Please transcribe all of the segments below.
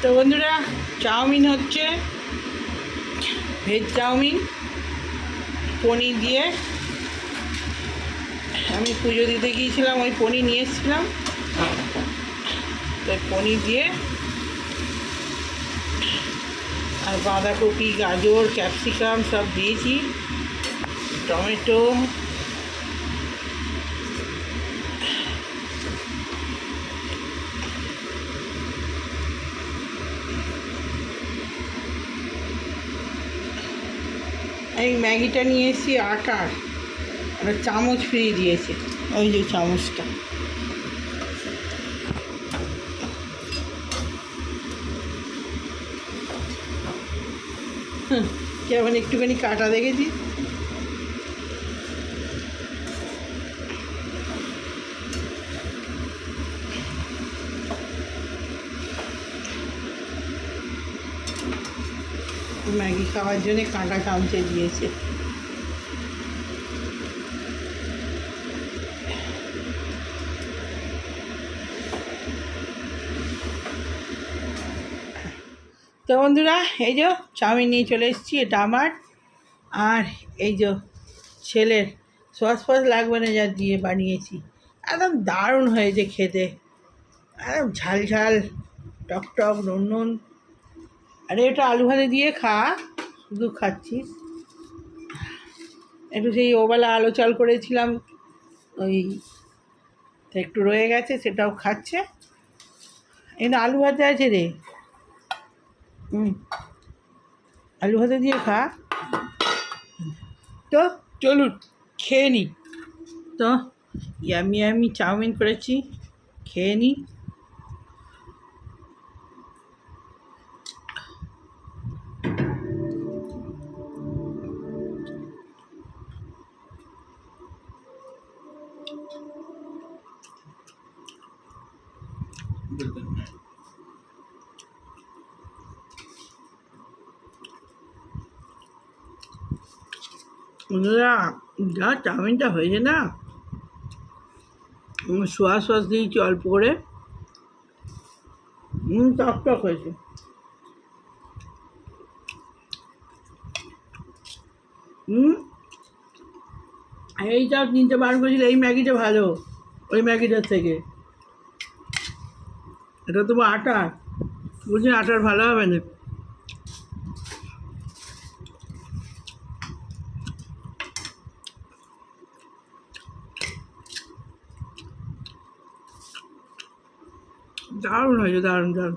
তো বন্ধুরা, চাউমিন হচ্ছে, ভেজ চাউমিন পনির দিয়ে। আমি পুজো দিতে গিয়েছিলাম, ওই পনির নিয়ে এসেছিলাম, তো পনির দিয়ে আর বাঁধাকপি, গাজর, ক্যাপসিকাম সব দিয়েছি, টমেটো। এই ম্যাগিটা নিয়ে এসেছি আটার, একটা চামচ ফ্রি দিয়েছে, ওই যে চামচটা। কেমন একটুখানি কাটা দেখেছি। ম্যাগি খাওয়ার জন্য কাঁটা চামচে দিয়েছে। তো বন্ধুরা, এই যে চাউমিন নিয়ে চলে এসেছি, এটা আমার। আর এই যে ছেলের সস ফস লাগবে না, যা দিয়ে বানিয়েছি, একদম দারুণ হয়েছে খেতে, একদম ঝাল ঝাল, টক টক, নুন নুন। আরে এটা আলু ভাজা দিয়ে খা, শুধু খাচ্ছিস। একটু সেই ওবেলা আলু চাল করেছিলাম, ওই একটু রয়ে গেছে, সেটাও খাচ্ছে। এই আলু ভাজা আছে রে, আলু ভাজা দিয়ে খা। তো চলুন খেয়ে নিই। তো আমি চাউমিন করেছি, খেয়ে নিই। বন্ধুরা, যা চাউমিনটা হয়েছে না, সোয়া সস দিয়েছি অল্প করে, টক টক হয়েছে। এইটা কিনতে বার করেছিল, এই ম্যাগিটা ভালো ওই ম্যাগিটার থেকে। এটা তো আটার, বুঝলি আটার ভালো হবে না। দারুণ হয়েছে, দারুণ দারুণ।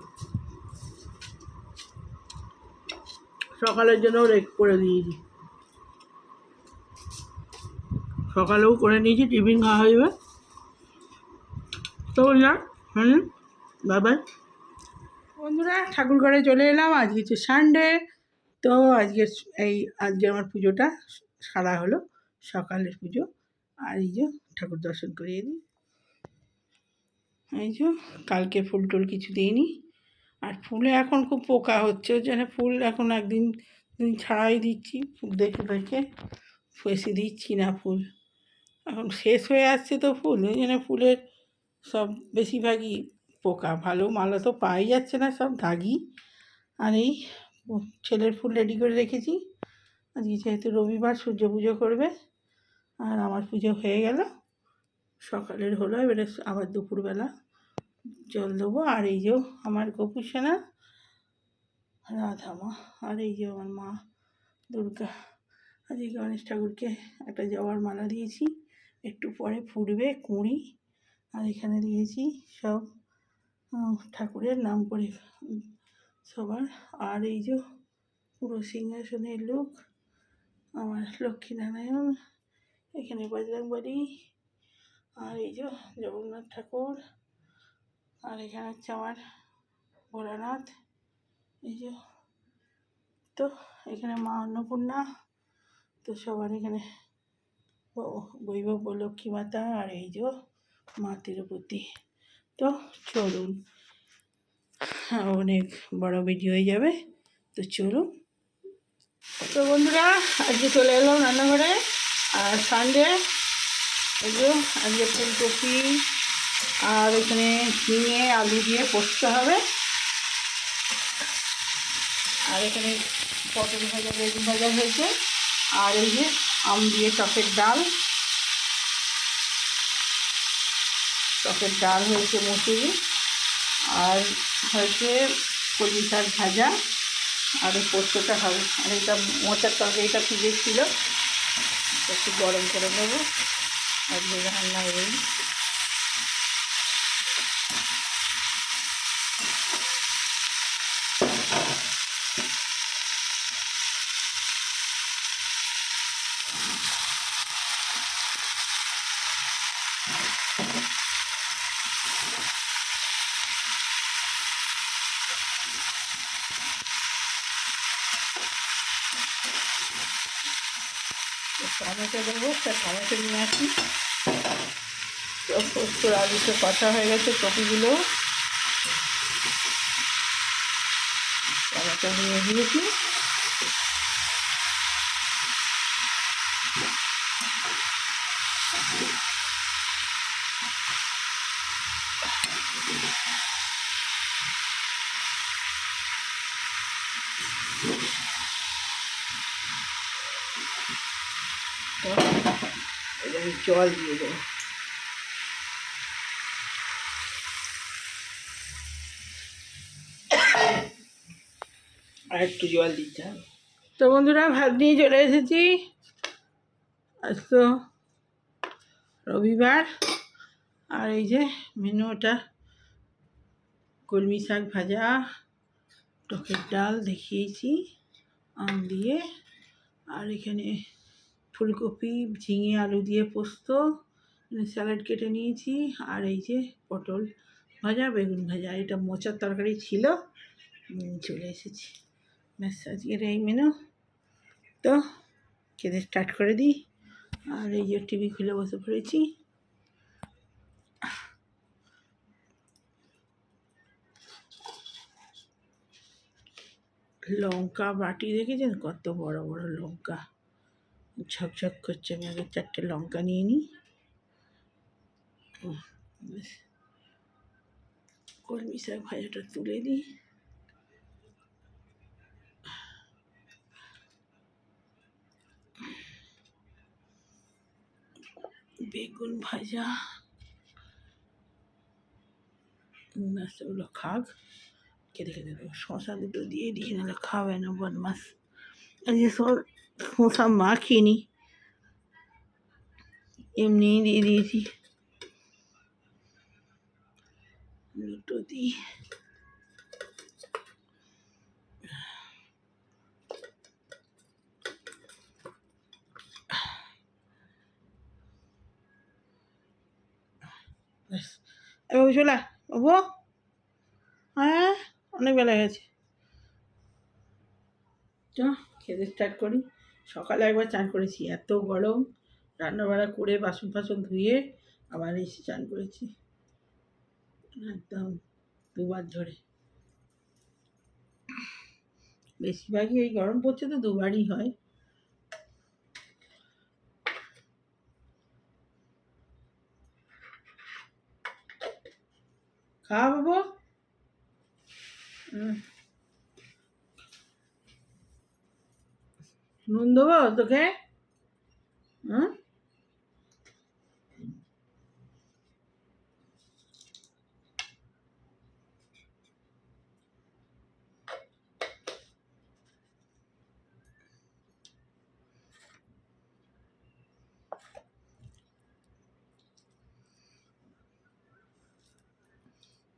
সকালের জন্যও করে দিয়েছি, সকালেও করে নিয়েছি, টিফিন খাওয়া হয়ে যাবে। তো না, বাই বাই বন্ধুরা। ঠাকুর ঘরে চলে এলাম, আজকে হচ্ছে সানডে। তো আজকে আমার পুজোটা সারা হলো, সকালের পুজো। আর এই যে ঠাকুর দর্শন করিয়ে দিই। এই যে কালকে ফুল টুল কিছু দিইনি, আর ফুলে এখন খুব পোকা হচ্ছে, ওই জন্য ফুল এখন একদিন দিন ছাড়াই দিচ্ছি, ফুল দেখে দেখে বেশি দিচ্ছি না ফুল। এখন শেষ হয়ে আসছে তো ফুল, ওই জন্য ফুলের সব বেশিরভাগই পোকা, ভালো মালা তো পাওয়াই যাচ্ছে না, সব দাগি। আর এই ছেলের ফুল রেডি করে রেখেছি, আজকে যেহেতু রবিবার সূর্য পুজো করবে। আর আমার পুজো হয়ে গেল, সকালের হলো, এবারে আবার দুপুরবেলা জল দেবো। আর এই যে আমার গোপুসোনা রাধা মা, আর এই যে আমার মা দুর্গা। আজকে গণেশ ঠাকুরকে একটা জবার মালা দিয়েছি, একটু পরে ফুটবে কুঁড়ি। আর এখানে দিয়েছি সব ঠাকুরের নাম করে সবার। আর এই যে পুরো সিংহাসনের লোক আমার লক্ষ্মীনারায়ণ, এখানে বজরংবলী, আর এই যে জগন্নাথ ঠাকুর, আর এখানে হচ্ছে আমার ভোলানাথ। এই যে তো এখানে মা অন্নপূর্ণা, তো সবার এখানে বৈভব লক্ষ্মী মাতা, আর এই যে মা তিরুপতি। তো চলুন, অনেক বড় ভিডিও হয়ে যাবে, তো চলুন। তো বন্ধুরা, আজকে চলে এলাম রান্নাঘরে। আর সানডে, এই যে আজকে ফুলকপি আর এখানে ঝিঙে আলু দিয়ে পোস্ত হবে। আর এখানে পটল ভাজা, বেগুন ভাজা হয়েছে। আর এই যে আম দিয়ে টকের ডাল হয়েছে মুসুরি, আর হয়েছে কলমি শাক ভাজা, আর এই পোস্তটা হবে। আর এটা মোচার তরকারিটা ফ্রিজে ছিল, একটু গরম করে নেবো। আর রান্না এই টমেটো দেবো, টমেটো নিয়ে আসি। পোস্তর আলুতে কষা হয়ে গেছে, কপিগুলো টমেটো নিয়ে দিয়েছি। জল দিয়ে দেবো। আর একটু জল দিতে হবে। তো বন্ধুরা, ভাত নিয়ে চলে এসেছি। আজ তো রবিবার। আর এই যে মেনু, ওটা কলমি শাক ভাজা, টকের ডাল দেখিয়েছি আম দিয়ে, আর এখানে ফুলকপি, ঝিঙে, আলু দিয়ে পোস্ত, স্যালাড কেটে নিয়েছি। আর এই যে পটল ভাজা, বেগুন ভাজা। এটা মোচার তরকারি ছিল, চলে এসেছি। ব্যাস, আজকের এই মেনু। তো খেতে স্টার্ট করে দিই। আর এই যে টিভি খুলে বসে পড়েছি। লঙ্কা বাটি দেখেছেন, কত বড় বড় লঙ্কা, ঝকঝক করছে। আমি আগে 4টে লঙ্কা নিয়ে নিই। কলমি শাক ভাজাটা তুলে দিই। বেগুন ভাজা, ওগুলো খাক, খেতে খেতে দেবো। শশা দুটো দিয়ে দিই, নাহলে খাবে না বদমাস। আর যে শশা মাখিনি, এমনিই দিয়ে দিয়েছি। দুটো দিই। ব্যাস, বাবু চলা, বাবু, হ্যাঁ অনেক বেলা গেছে। তো খেতে স্টার্ট করি। সকালে একবার চান করেছি, এত গরম, রান্নাবাড়া করে বাসন ফাসন ধুয়ে আবার এসে চান করেছি, একদম দুবার ধরে। বেশিরভাগই এই গরম পড়ছে তো দুবারই হয়। খাওয়া বাবু, নুন দেবো তোকে? হুম,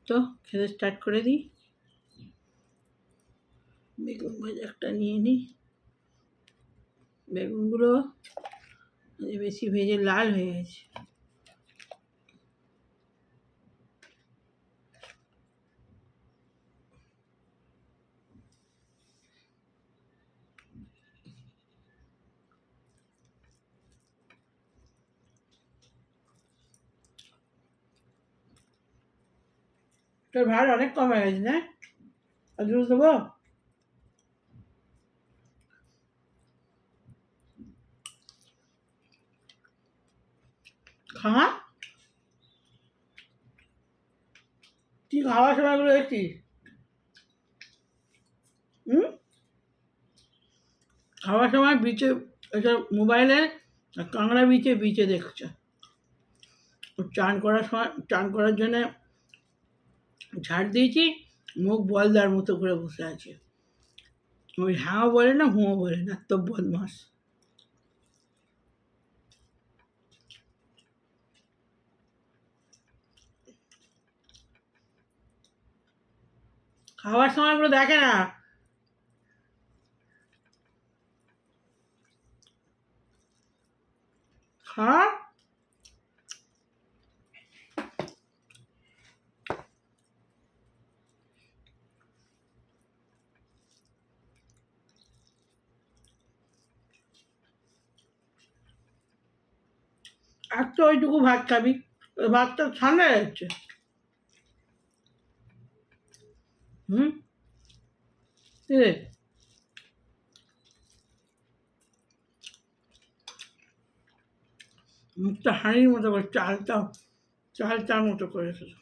তো খেতে স্টার্ট করে দিই। বেগুন ভাজা একটা নিয়ে নিই। বেগুনগুলো বেশি ভেজে লাল হয়ে গেছে। তোর ভাত অনেক কম হয়ে গেছে না? আর জুস দেবো? খাওয়া, তুই খাওয়ার সময়গুলো দেখছিস? হুম, খাওয়ার সময় বিচে এসব মোবাইলে কাঁকড়া বিচে বিচে দেখছে। চান করার সময় চান করার জন্যে ঝাড় দিয়েছি, মুখ বলদার মতো করে বসে আছে। ওই হ্যাঁও বলে না হুঁও বলে না, তো বদমাস। খাওয়ার সময় পুরো দেখে না। খা। আর তো ওইটুকু ভাত খাবি, ওই ভাতটা ঠান্ডা হয়ে যাচ্ছে। হুম, কি রে? মুখটা হাঁড়ির মতো করে চালটার মতো করে রেখেছে।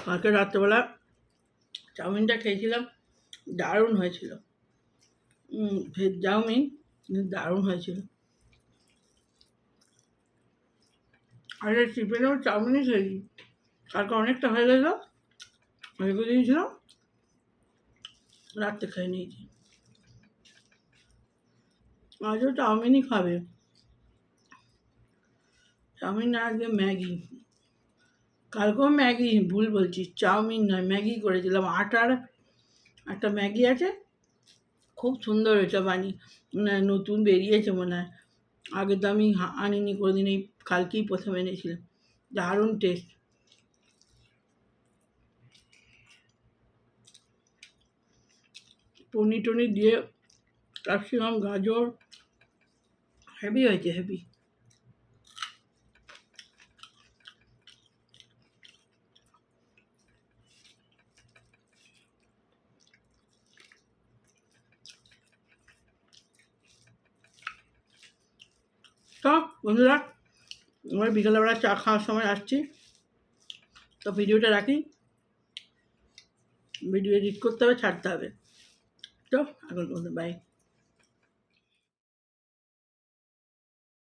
কালকে রাত্রেবেলা চাউমিনটা খেয়েছিলাম, দারুণ হয়েছিল। ভেজ চাউমিন কিন্তু দারুণ হয়েছিল। আর এই টিফিনেও চাউমিনই খেয়েছি। কালকে অনেকটা হয়ে গেল, রেখে দিয়েছিলাম, রাত্রে খেয়ে নিয়েছি। আজও চাউমিনই খাবে। চাউমিন না, আজকে ম্যাগি। কালকেও ম্যাগি, ভুল বলছি, চাউমিন নয় ম্যাগি করেছিলাম। আটার একটা ম্যাগি আছে, খুব সুন্দর এটা বানিয়ে, নতুন বেরিয়েছে মনে হয়। আগে তো আমি আনিনি কোনোদিন, এই কালকেই প্রথম এনেছিলাম। দারুণ টেস্ট। পনির টনির দিয়ে ক্যাপসিকাম গাজর, হেভি হয়েছে হেভি। তো বন্ধুরা, আমরা বিকেলবেলা চা খাওয়ার সময় আসছি, তো ভিডিওটা রাখি। ভিডিও এডিট করতে হবে, ছাড়তে হবে। তো এখন বাই।